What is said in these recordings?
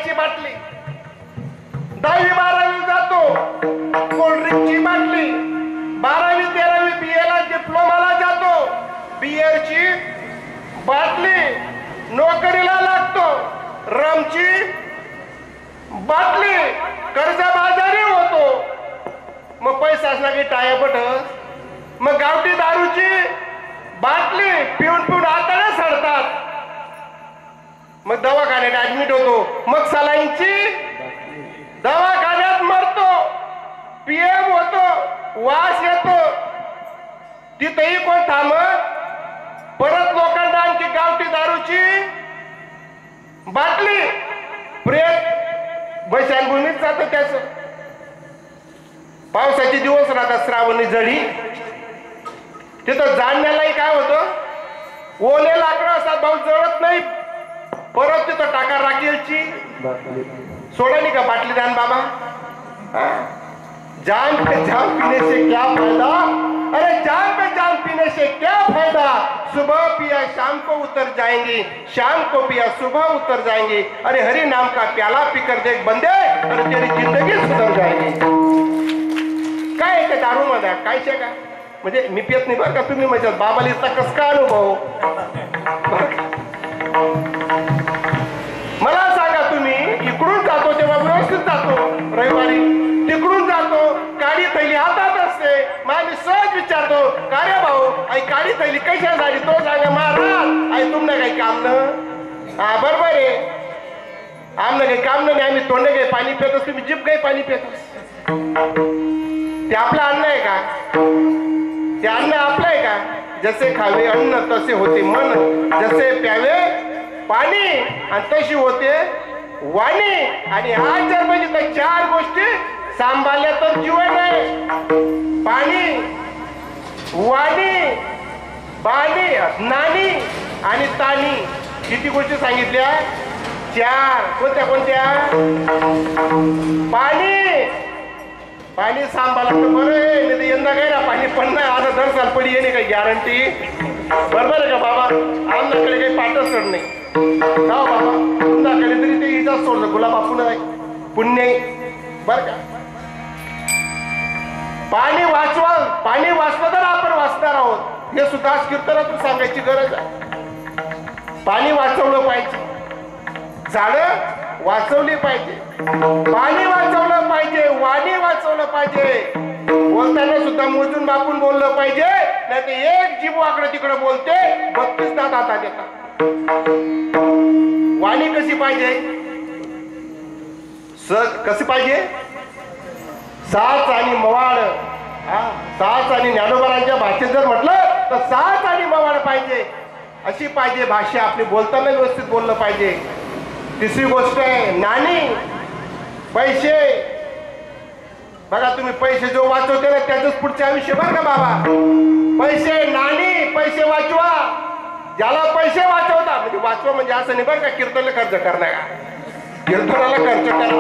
पाण्याची बाटली, 10वी 12वी जातो कोल्ड्रिंकची बाटली, 12वी 13वी बीएला डिप्लोमाला जातो बियरची बाटली, नोकरीला लागतो रमची बाटली, कर्जबाजारी होतो, मग पैसा असला की टाया पटस, मग गावठी दारूची बाटली पिऊन पिऊन आताना सडतात, मग दवाखान्यात ऍडमिट होतो, मग सलाईनची दवाखान्यात मरतो, पीएम होतो, वास येतो, तिथेही कोण थांबत, परत लोकांना आणखी गावठी दारूची बाटली, प्रेत भूमीत जातं त्याच. पावसाचे दिवस राहतात, श्रावणी जडी, तिथं जाणण्यालाही काय होतं, ओले लाकडं असतात, भाऊ जळत नाही, परत तिथं टाका राखेलची सोडाली का बाटली दान बाबा. जान पे जान पीने से क्या फायदा, अरे जान पे जान पीने से क्या फायदा, सुबह पिया शाम को उतर जाएंगे, शाम को पिया सुबह उतर जाएंगे, अरे हरि नाम का प्याला पीकर देख बंदे, अरे तेरी जिंदगी सुधर जाएगी. काय ते दारू मध्ये काय शे का, म्हणजे मी पियत नाही बरं का, तुम्ही म्हणजे बाबाला इतका कस का अनुभव, मला सांगा. तुम्ही इकडून जातो तेव्हा व्यवस्थित जातो, रविवारी तिकडून जातो काळी थैली हातात असते, मी सहज विचारतो का रे भाऊ आई काळी थैली कशा झाली, तो सांगा महाराज आई तुमने काही काम न. हा बरोबर आहे, आमनं काही काम नाही, आम्ही तोंड काही पाणी पितोस, तुम्ही जीभ काही पाणी पितोस. ते आपलं अन्न आहे का, ते अन्न आपलं आहे का. जसे खावे अन्न तसे होते मन, जसे प्यावे पाणी आणि तशी होते वाणी. आणि आज जर म्हणजे त्या 4 गोष्टी सांभाळल्या तर जीवन आहे. पाणी, वाणी, बाणी, नाणी आणि ताणी. किती गोष्टी सांगितल्या, 4. कोणत्या कोणत्या. पाणी, पाणी सांभाळा तर बरं आहे, नाही तर यंदा काय ना पाणी पण नाही, आता दर साल पडी येणे काही गॅरंटी. बरोबर आहे का बाबा, आमच्याकडे काही पाठच सड नाही. जाऊ बाबा तुमच्याकडे तरी ते इजाच सोडलं, गुलाब आपण पुण्य बर का. पाणी वाचवा, पाणी वाचलं तर आपण वाचणार आहोत, हे सुद्धा कीर्तनातून सांगायची गरज आहे. पाणी वाचवलं पाहिजे, झाडं वाचवली पाहिजे, पाणी वाचवलं पाहिजे, वाणी वाचवलं पाहिजे. बोलताना सुद्धा मोजून मापून बोललं पाहिजे, नाही तर एक जीभ वाकडं तिकडं बोलते, 32 दात हातात येतात. वाणी कशी पाहिजे, कशी पाहिजे, साच आणि मवाड. साच आणि ज्ञानोबारांच्या भाषेत जर म्हटलं तर साच आणि मवाड पाहिजे, अशी पाहिजे भाषा. आपली बोलताना व्यवस्थित बोललं पाहिजे. तिसरी गोष्ट आहे नाणी, पैसे. बघा तुम्ही पैसे जो वाचवते ना त्याचंच पुढचे आयुष्य बरं का बाबा. पैसे, नाणी, पैसे वाचवा. ज्याला पैसे वाचवता, म्हणजे वाचवा म्हणजे असं नाही बरं का कीर्तनाला खर्च करणार, कीर्तनाला खर्च करा,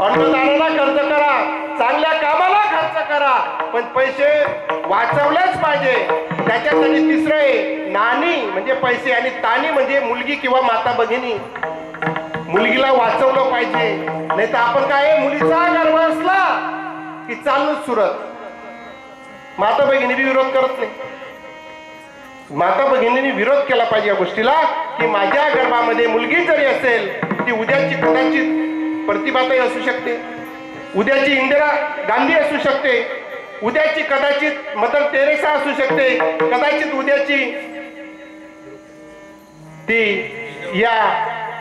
अन्नदानाला खर्च करा, चांगल्या कामाला खर्च करा, पण पैसे वाचवलेच पाहिजे. त्याच्यासाठी तिसरं आहे नाणी म्हणजे पैसे, आणि ताणी म्हणजे मुलगी किंवा माता भगिनी. मुलगीला वाचवलं पाहिजे, नाही तर आपण काय मुलीचा गर्भ असला की चालूच सुरत. माता भगिनी बी विरोध करत नाही. माता भगिनींनी विरोध केला पाहिजे या गोष्टीला, की माझ्या गर्भामध्ये मुलगी जरी असेल ती उद्याची कदाचित प्रतिभाताई असू शकते, उद्याची इंदिरा गांधी असू शकते, उद्याची कदाचित मदर टेरेसा असू शकते, कदाचित उद्याची ती या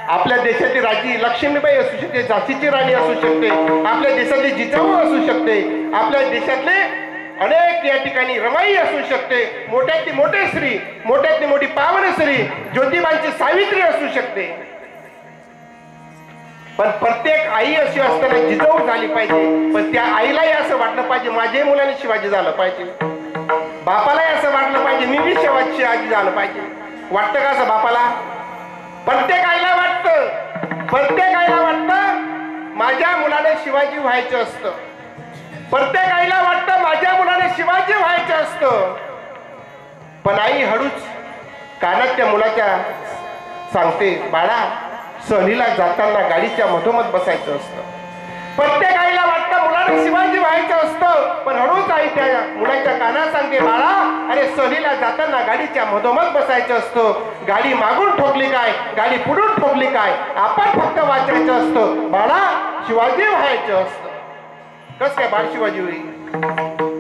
आपल्या देशाची राणी लक्ष्मीबाई असू शकते, झाशीची राणी असू शकते, आपल्या देशातली जिजाऊ असू शकते, आपल्या देशातले अनेक या ठिकाणी रमाई असू शकते, मोठ्यातली मोठे श्री, मोठ्यातली मोठी पावन श्री ज्योतिबांची सावित्री असू शकते. पण प्रत्येक आई अशी असताना जिजाऊ झाली पाहिजे. पण त्या आईलाही असं वाटलं पाहिजे माझ्याही मुलाने शिवाजी झालं पाहिजे, बापालाही असं वाटलं पाहिजे मी बी शिवाजी झालं पाहिजे. वाटतं का असं बापाला? प्रत्येक आईला वाटतं, प्रत्येक आईला वाटतं माझ्या मुलाने शिवाजी व्हायचं असतं, प्रत्येक आईला वाटतं माझ्या मुलाने शिवाजी व्हायचं असतं. पण आई हळूच कानात त्या मुलाच्या सांगते, बाळा सहलीला जाताना गाडीच्या मधोमध बसायचं असतं. प्रत्येक आईला वाटतं मुलाला शिवाजी व्हायचं असतं, पण हळूच आई त्या मुलाच्या कानात सांगते, बाळा अरे सहलीला जाताना गाडीच्या मधोमध बसायचं असतं. गाडी मागून ठोकली काय, गाडी पुढून ठोकली काय, आपण फक्त वाचायचं असतं. बाळा शिवाजी व्हायचं असतं. कस काय बाळ शिवाजी होईल?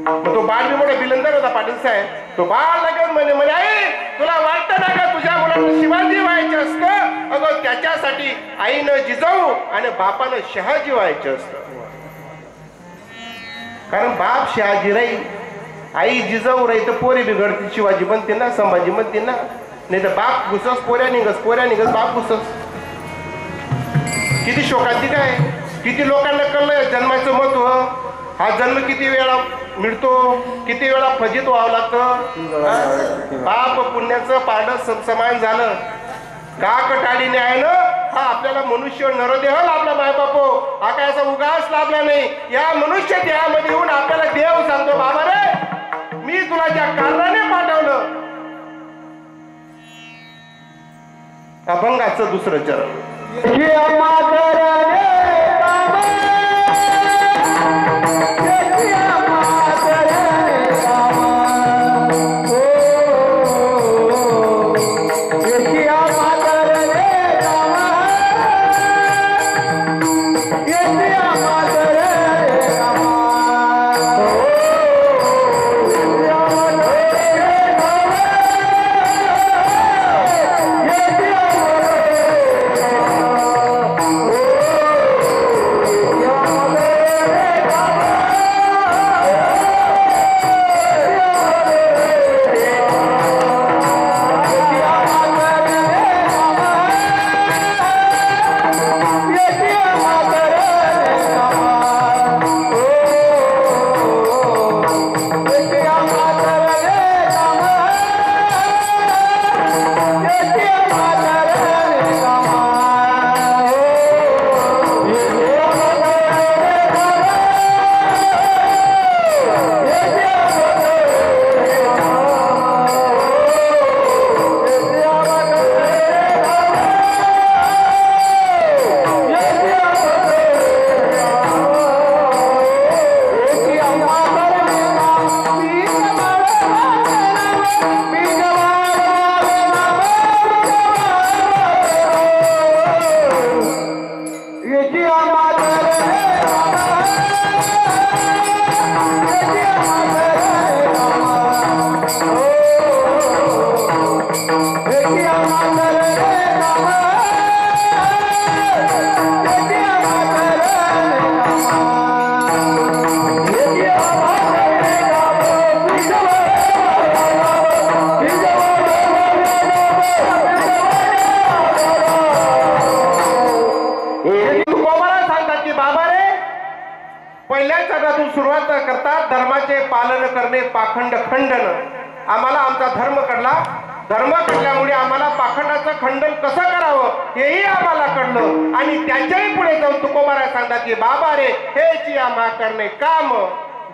मग तो बाळ बी मोठा बिलंदर होता पाटील साहेब. तो बाळ लगेच म्हणे आई तुला वाटतं ना का तुझ्या मुलाला शिवाजी व्हायचं असतं? अगं त्याच्यासाठी आईनं जिजाऊ आणि बापानं शहाजी व्हायचं असतं. कारण बाप शहाजी राहील, आई जिजाऊ राही तर पोरी बिघडतील, शिवाजी म्हणते ना, संभाजी म्हणते ना. नाही तर बाप घुसस पोऱ्या निघस बाप घुसस. किती शोकांती काय, किती लोकांना कळलं जन्माचं महत्व. हा जन्म किती वेळा मिळतो, किती वेळा फजित व्हावं लागतं. पाप पुण्याचं पारडं समान झालं. का कटाळीने आहे ना, हा आपल्याला मनुष्य नरदेह लाभला मायबापो. हा काय असा उगाच लाभला नाही. या मनुष्य देहामध्ये येऊन आपल्याला देव सांगतो, बाबा रे मी तुला ज्या कारणाने पाठवलं. अभंगाचं दुसरं चरण. सुरुवात करतात धर्माचे पालन करणे पाखंड खंडन. आम्हाला आमचा धर्म कळला. धर्म कळल्यामुळे आम्हाला पाखंडाचं खंडन कसं करावं हेही आम्हाला कळलं. आणि त्याच्याही पुढे जाऊन तुकोबाराय सांगतात की बाबा रे हेची आम्हा करणे काम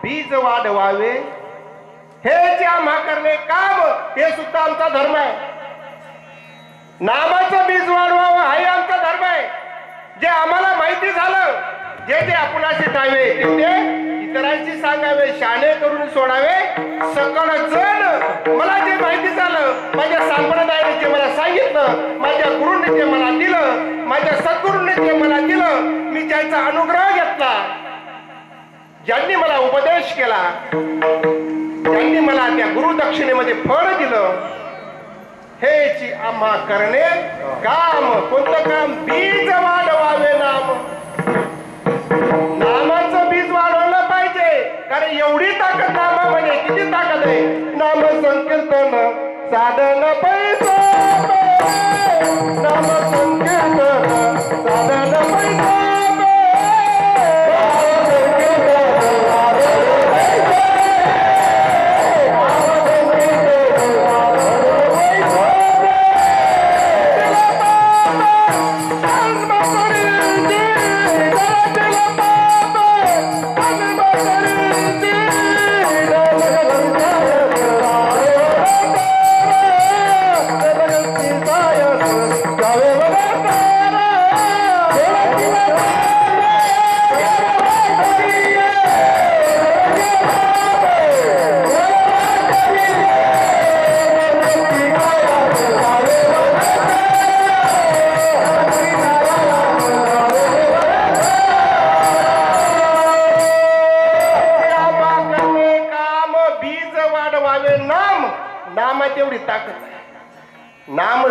बीज वाढवावे. हेची आम्हा करणे काम हे सुद्धा आमचा धर्म आहे. नामाचं बीज वाढवावं हाही आमचा धर्म आहे. जे आम्हाला माहिती झालं जे जे आपणाशी टाळवे ते इतरांशी सांगावे. शाणे करून सोडावे सकळ जण. मला जे माहिती झालं माझ्या संप्रदायाने जे मला सांगितलं, माझ्या गुरूने जे मला दिलं, माझ्या सद्गुरूने जे मला दिलं, मी त्यांचा अनुग्रह घेतला. ज्यांनी मला उपदेश केला, त्यांनी मला त्या गुरुदक्षिणेमध्ये फळ दिलं. हेची आम्हा करणे काम. कोणतं काम? बीज वाढवावे नाम. नामाचं बीज वाढवलं पाहिजे. कारण एवढी ताकद नामामध्ये. किती ताकद आहे? नाम संकीर्तन साधन पैसा. नाम संकीर्तन साधन पैसा.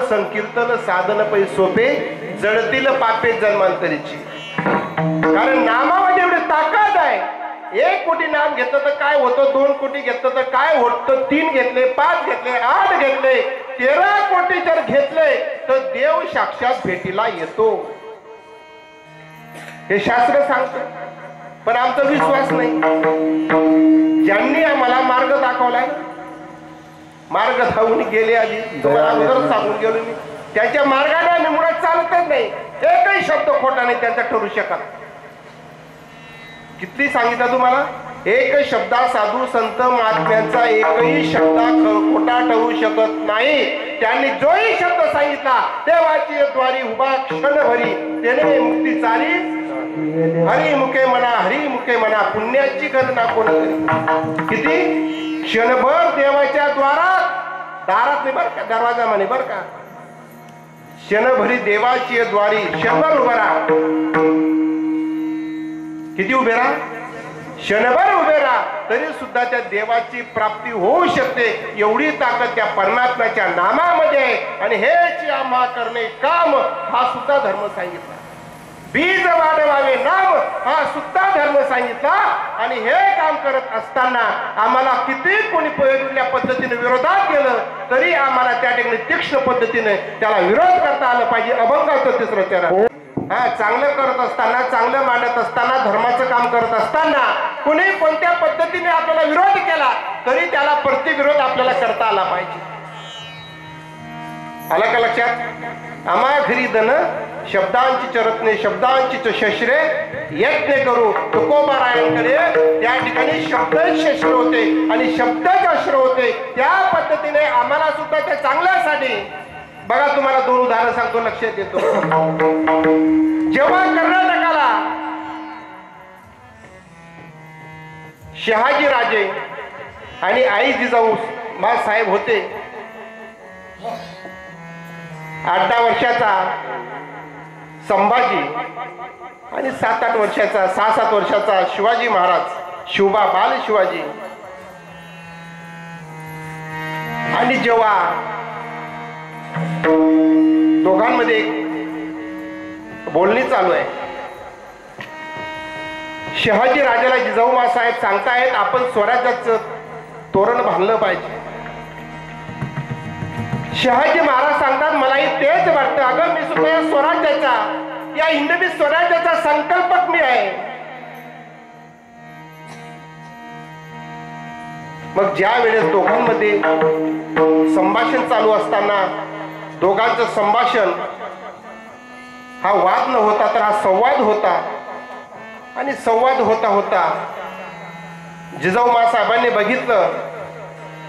संकीर्तन साधन पै सोपे जडतील पापे जन्मांतरीची. कारण नामामध्ये एवढी ताकद आहे. 1 कोटी नाम घेतलं तर काय होतं, 2 कोटी घेतलं तर काय होतं, 3 घेतले, 5 घेतले, 8 घेतले, 13 कोटी जर घेतले तर देव साक्षात भेटीला येतो, हे शास्त्र सांगतं. पण आमचा विश्वास नाही. ज्यांनी आम्हाला मार्ग दाखवलाय, मार्ग धावून गेले आधी, तुम्हाला अगोदर सांगून गेलो मी, त्याच्या मार्गाने आम्ही मुळात चालतच नाही. एकही शब्द खोटा नाही त्यांचा ठरू शकत. किती सांगितलं तुम्हाला, एक शब्दा साधू संत महात्म्यांचा एकही शब्द खोटा ठरू शकत नाही. त्यांनी जोही शब्द सांगितला देवाची द्वारी उभा क्षणभरी त्याने मुक्ती चाली. हरी मुखे म्हणा, हरी मुखे म्हणा, पुण्याची गणना कोण करी. किती क्षणभर देवाच्या दारात नाही बर का, दरवाजा म्हणे बर का, क्षणभरी देवाची द्वारी क्षणभर उभे राहा. किती उभे राहा, क्षणभर उभे राहा, तरी सुद्धा त्या देवाची प्राप्ती होऊ शकते. एवढी ताकद त्या परमात्म्याच्या नामामध्ये आहे. आणि हेच आम्हा करणे काम हा सुद्धा धर्म सांगितला. बीज वाढवावे नाम हा सुद्धा धर्म सांगितला. आणि हे काम करत असताना आम्हाला किती कोणी वेगवेगळ्या पद्धतीने विरोधात केलं तरी आम्हाला त्या ठिकाणी तीक्ष्ण पद्धतीने त्याला विरोध करता आलं पाहिजे. अभंगाचं 3रं चरण. चांगलं करत असताना, चांगलं मांडत असताना, धर्माचं काम करत असताना कुणी कोणत्या पद्धतीने आपल्याला विरोध केला तरी त्याला प्रतिविरोध आपल्याला करता आला पाहिजे. आलं का लक्षात. आम्हा घरी धन शब्दांची चरत्ने शब्दांची शस्त्रे यज्ञ करू तुकोबारायणकडे. त्या ठिकाणी शब्द शस्त्र होते आणि शब्द शस्त्र होते. त्या पद्धतीने आम्हाला सुद्धा त्या चांगल्यासाठी बघा, तुम्हाला 2 उदाहरण सांगतो, लक्षात देतो. जेव्हा कर्नाटकाला शहाजी राजे आणि आई जिजाऊ साहेब होते, 8-10 वर्षाचा संभाजी आणि 7-8 वर्षाचा 6-7 वर्षाचा शिवाजी महाराज, शिवबा बाल शिवाजी. आणि जेव्हा दोघांमध्ये बोलणी चालू आहे, शहाजी राजाला जिजाऊ साहेब सांगतायत आपण स्वराज्याचं तोरण बांधलं पाहिजे. शहाजी महाराज सांगतात मलाही तेच वाटतं. अगं मी सुद्धा या स्वराज्याचा, या हिंदवी स्वराज्याचा संकल्पक मी आहे. मग ज्या वेळेस दोघांमध्ये संभाषण चालू असताना, दोघांचं संभाषण हा वाद न होता तर हा संवाद होता. आणि संवाद होता होता जिजाऊ साहेबांनी बघितलं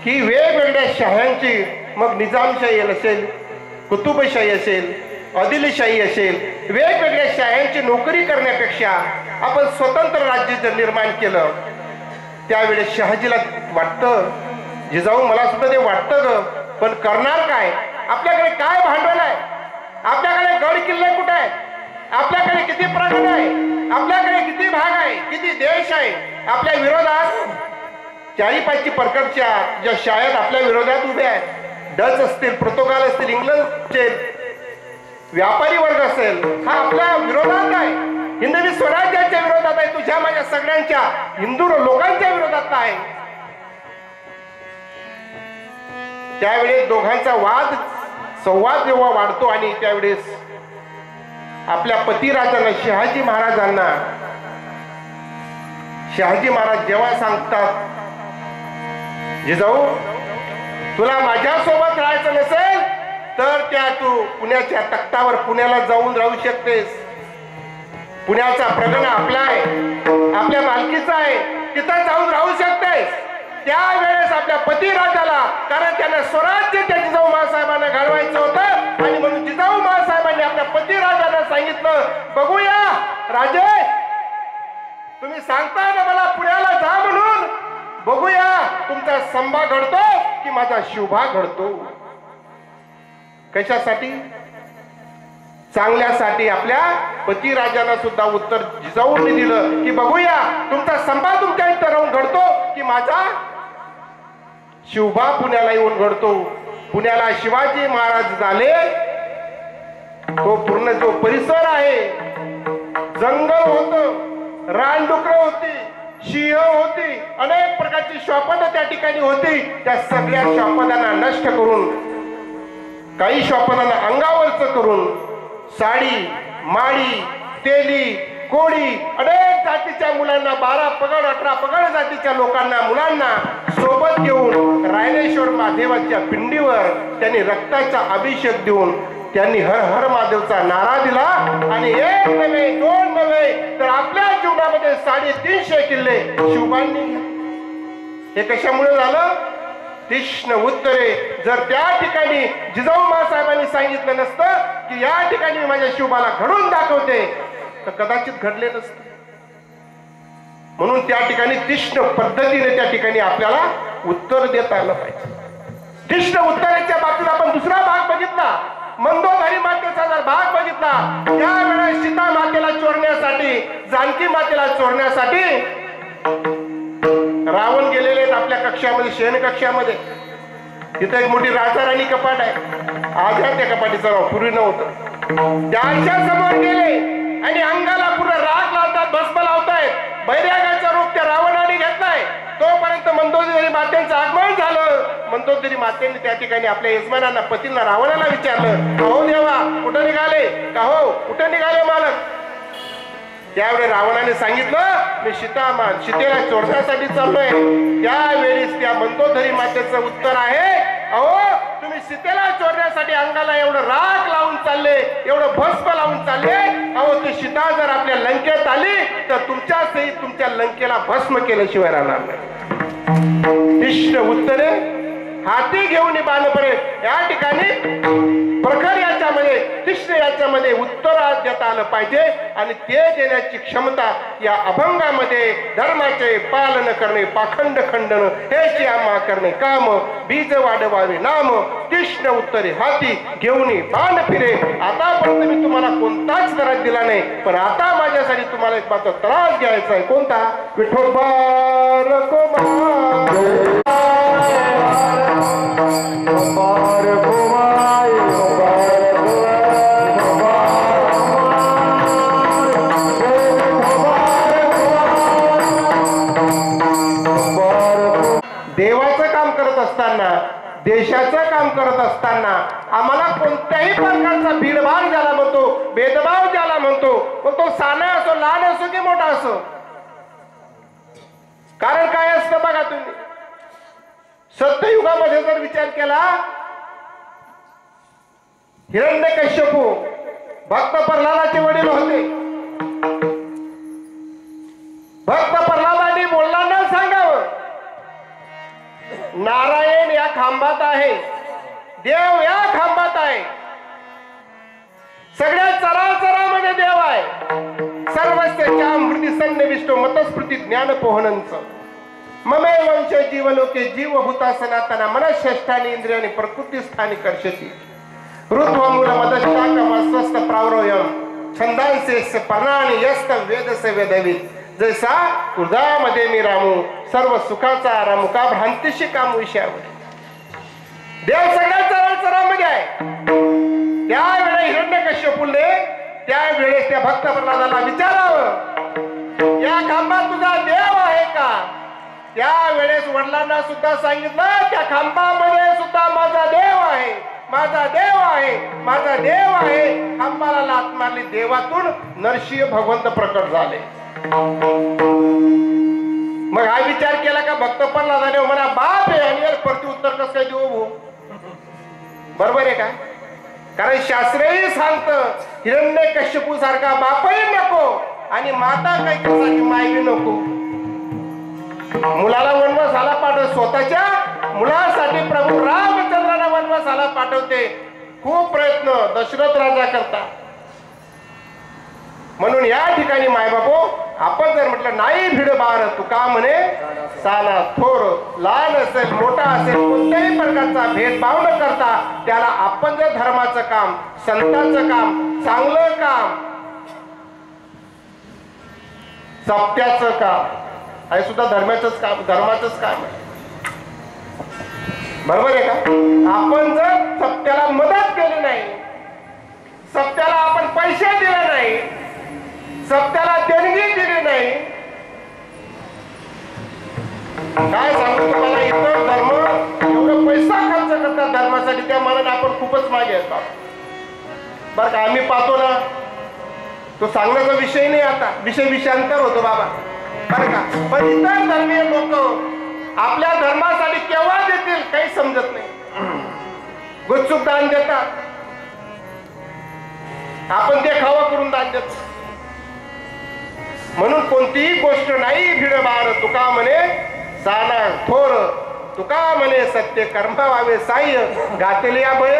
की वेगवेगळ्या शाह्यांची, मग निजामशाही असेल, कुतुबशाही असेल, आदिलशाही असेल, वेगवेगळ्या शाह्यांची नोकरी करण्यापेक्षा आपण स्वतंत्र राज्य जर निर्माण केलं, त्यावेळेस शहाजीला वाटतं, जिजाऊ मला सुद्धा ते वाटतं ग, पण करणार काय. आपल्याकडे काय भांडवल आहे, आपल्याकडे गड किल्ले कुठे आहे, आपल्याकडे किती प्रांगण आहे, आपल्याकडे किती भाग आहे, किती देश आहे. आपल्या विरोधात 4-5 प्रकारच्या ज्या शाळेत आपल्या विरोधात उभ्या आहेत, डच असतील, पोर्तुगाल असतील, इंग्लंडचे व्यापारी वर्ग असेल, हा आपल्या विरोधात आहे. हिंदवी स्वराज्याच्या विरोधात आहे, तुझ्या माझ्या सगळ्यांच्या हिंदू लोकांच्या विरोधात आहे. त्यावेळेस दोघांचा वाद संवाद जेव्हा वाढतो आणि त्यावेळेस आपल्या पतिराजांना शहाजी महाराजांना शहाजी महाराज जेव्हा सांगतात, जिजाऊ तुला माझ्यासोबत राहायचं नसेल तर त्या तू पुण्याच्या तख्तावर पुण्याला जाऊन राहू शकतेस. पुण्याचा प्रगणा आपला आहे, आपल्या मालकीचा आहे, तिथं जाऊन राहू शकतेस. त्यावेळेस आपल्या पतिराजाला, कारण त्यांना स्वराज्य त्या जिजाऊ साहेबांना घडवायचं होतं आणि म्हणून जिजाऊ साहेबांनी आपल्या पतिराजाला सांगितलं, बघूया राजे तुम्ही सांगताय ना मला पुण्याला जा म्हणून, बघूया तुमचा संभा घडतो की माझा शुभा घडतो. कशासाठी? चांगल्यासाठी. आपल्या पतिराजाला सुद्धा उत्तर जिजाऊंनी दिलं की बघूया तुमचा संभा तुमच्या इथं राहून घडतो की माझा शिवबा पुण्याला येऊन घडतो. पुण्याला शिवाजी महाराज झाले, तो पूर्ण जो परिसर आहे, जंगल होतं, रानडुकरं होती, सिंह होती, अनेक प्रकारची श्वापदं त्या ठिकाणी होती. त्या सगळ्या श्वापदांना नष्ट करून, काही श्वापदांना अंगावरच करून साडी, माळी, तेली, कोळी, अनेक जातीच्या मुलांना, 12 पगड 18 पगड जातीच्या लोकांना, मुलांना सोबत घेऊन रायरेश्वर महादेवाच्या पिंडीवर त्यांनी रक्ताचा अभिषेक देऊन त्यांनी हर हर महादेवचा नारा दिला. आणि एक नव्हे, दोन नव्हे, तर आपल्या जीवनामध्ये 350 किल्ले शिवबांनी. हे कशामुळे झालं? तीक्ष्ण उत्तरे. जर त्या ठिकाणी जिजाऊ मासाहेबांनी सांगितलं नसतं की या ठिकाणी मी माझ्या शिवबाला घडून दाखवते, तर कदाचित घडले नसते. म्हणून त्या ठिकाणी तीक्ष्ण पद्धतीने त्या ठिकाणी आपल्याला उत्तर देता आलं पाहिजे. तीक्ष्ण उत्तरेच्या बाबतीत आपण दुसरा भाग बघितला, मंदोदरी मातेचा जर भाग बघितला, त्यावेळेस सीता मातेला चोरण्यासाठी, जानकी मातेला चोरण्यासाठी रावण गेलेले आहेत आपल्या कक्षामध्ये, शयन कक्षामध्ये. तिथे एक मोठी राजा राणी कपाट आहे. आज आहे त्या कपाटीचं नाव, पूर्वी नव्हतं. त्याच्या समोर गेले आणि अंगाला पूर्ण राख लावतात, भस्म लावतायत. बैरागाचं रूप त्या रावणाने घेतलाय. तोपर्यंत मंदोदरी मातेचं आगमन झालं. मंदोदरी मातेने त्या ठिकाणी आपल्या यजमानांना, पतींना, रावणाला विचारलं, हो देवा कुठं निघाले? का हो कुठं निघाले मालक? त्यावेळी रावणाने सांगितलं, मी सीतेला चोरण्यासाठी चाललोय. त्यावेळेस त्या मंदोदरी मातेचं उत्तर आहे, अहो तुम्ही सीतेला चोरण्यासाठी अंगाला एवढं राख लावून चालले, एवढं भस्म लावून चालले. अहो ती सीता जर आपल्या लंकेत आली तर तुमच्या सहित तुमच्या लंकेला भस्म केल्याशिवाय राहणार नाही. तीक्ष्ण उत्तरे हाती घेऊन बाणपणे या ठिकाणी प्रखर याच्यामध्ये, तीक्ष्ण याच्यामध्ये उत्तर देता आलं पाहिजे. आणि ते देण्याची क्षमता या अभंगामध्ये धर्माचे पालन करणे, पाखंड खंडन हेची आम्हा करणे काम, बीज वाढवावे नाम, तीक्ष्ण उत्तरे हाती घेऊन बाण फिरे. आतापर्यंत मी तुम्हाला कोणताच त्रास दिला नाही, पण आता माझ्यासाठी तुम्हाला एक मात्र त्रास घ्यायचा आहे. कोणता? विठोबा देवाचं काम करत असताना, देशाचं काम करत असताना आम्हाला कोणत्याही प्रकारचा भीडभाड ज्याला म्हणतो, भेदभाव ज्याला म्हणतो, मग तो साना असो, लहान असो की मोठा असो. कारण काय असतं बघा, तुम्ही सत्ययुगामध्ये जर विचार केला, हिरण्यकश्यपू भक्त प्रल्हादाचे वडील होते. भक्त प्रल्हादांनी बोलला न सांगावं, नारायण या खांबात आहे, देव या खांबात आहे, सगळ्या चराचरामध्ये देव आहे. सर्वस्याच्या मृती सन्निविष्टो मतस्मृती ज्ञान पोहणंच ममे वंश जीवलोके जीव भूता सनातना मनश्रेष्ठानी इंद्रियानी प्रकृती स्थानी कर्षती ऋत्व मूल मदशाकम अस्वस्थ प्रावरोयम छंदांसे पर्णानी यस्त वेदसे वेदवित. जैसा हृदयामध्ये मी रामू, सर्व सुखाचा रामू, का भ्रांतीशी काम विषयावर. देव सगळ्या चराचरामध्ये आहे. त्यावेळेस हिरण्यकश्यपूने त्यावेळेस त्या भक्त प्रल्हादाला विचारावं, या खांबात तुझा देव आहे का? त्यावेळेस वडिलांना सुद्धा सांगितलं, त्या खांबामध्ये सुद्धा माझा देव आहे, माझा देव आहे, माझा देव आहे. खांबाला लाथ मारली, देवातून नरसिंह भगवंत प्रकट झाले. मग हा विचार केला का भक्त प्रल्हादाने म्हणा बाप आहे आणि प्रत्युत्तर कसं काय देऊ? बरोबर आहे का? कारण शास्त्रही सांगतं, हिरण्यकश्यपू सारखा बापही नको आणि माता कैकेयीसाठी मायबी नको. मुलाला वनवासाला पाठव, स्वतःच्या मुलासाठी प्रभू रामचंद्राला वनवासाला पाठवते. खूप प्रयत्न दशरथ राजा करता. म्हणून या ठिकाणी मायबापो, आपण जर म्हटलं नाही भिडभार, तुका म्हणे साना थोर, लहान असेल मोठा असेल कोणत्याही प्रकारचा भेदभाव न करता त्याला आपण जर धर्माचं काम, संतांचं काम, चांगलं काम, सत्याचं काम, हे सुद्धा धर्माचंच काम आहे. बरोबर आहे का? आपण जर सत्याला मदत केली नाही, सत्याला आपण पैसे दिले नाही, सत्याला देणगी दिली नाही, काय सांगू तुम्हाला, इतर धर्म एवढं पैसा खर्च करतात धर्मासाठी, त्या मनाने आपण खूपच मागे येतात बरं का. आम्ही पाहतो ना, तो सांगण्याचा विषय नाही, आता विषयांतर होतो बाबा बरं का. पण इतर धर्मीय लोक आपल्या धर्मासाठी केव्हा देतील काही समजत नाही, गुपचूप दान देतात, आपण देखावा करून दान देतो. म्हणून कोणतीही गोष्ट नाही भिडभार, तुका म्हणे साना थोर, तुका म्हणे सत्य कर्म व्हावे साह्य, गातेले या भय.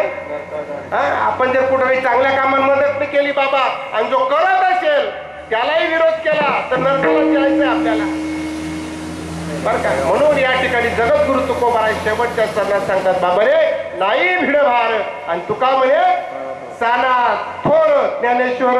आपण जर कुठे चांगल्या कामात मदत नाही केली बाबा, आणि जो करत असेल त्यालाही विरोध केला तर नरकाला जायचंय आपल्याला बरं का. म्हणून या ठिकाणी जगद्गुरु तुकोबाराय शेवटच्या चरणात सांगतात, बाबा रे नाही भिडभार, आणि तुका म्हणे साना थोर ज्ञानेश्वर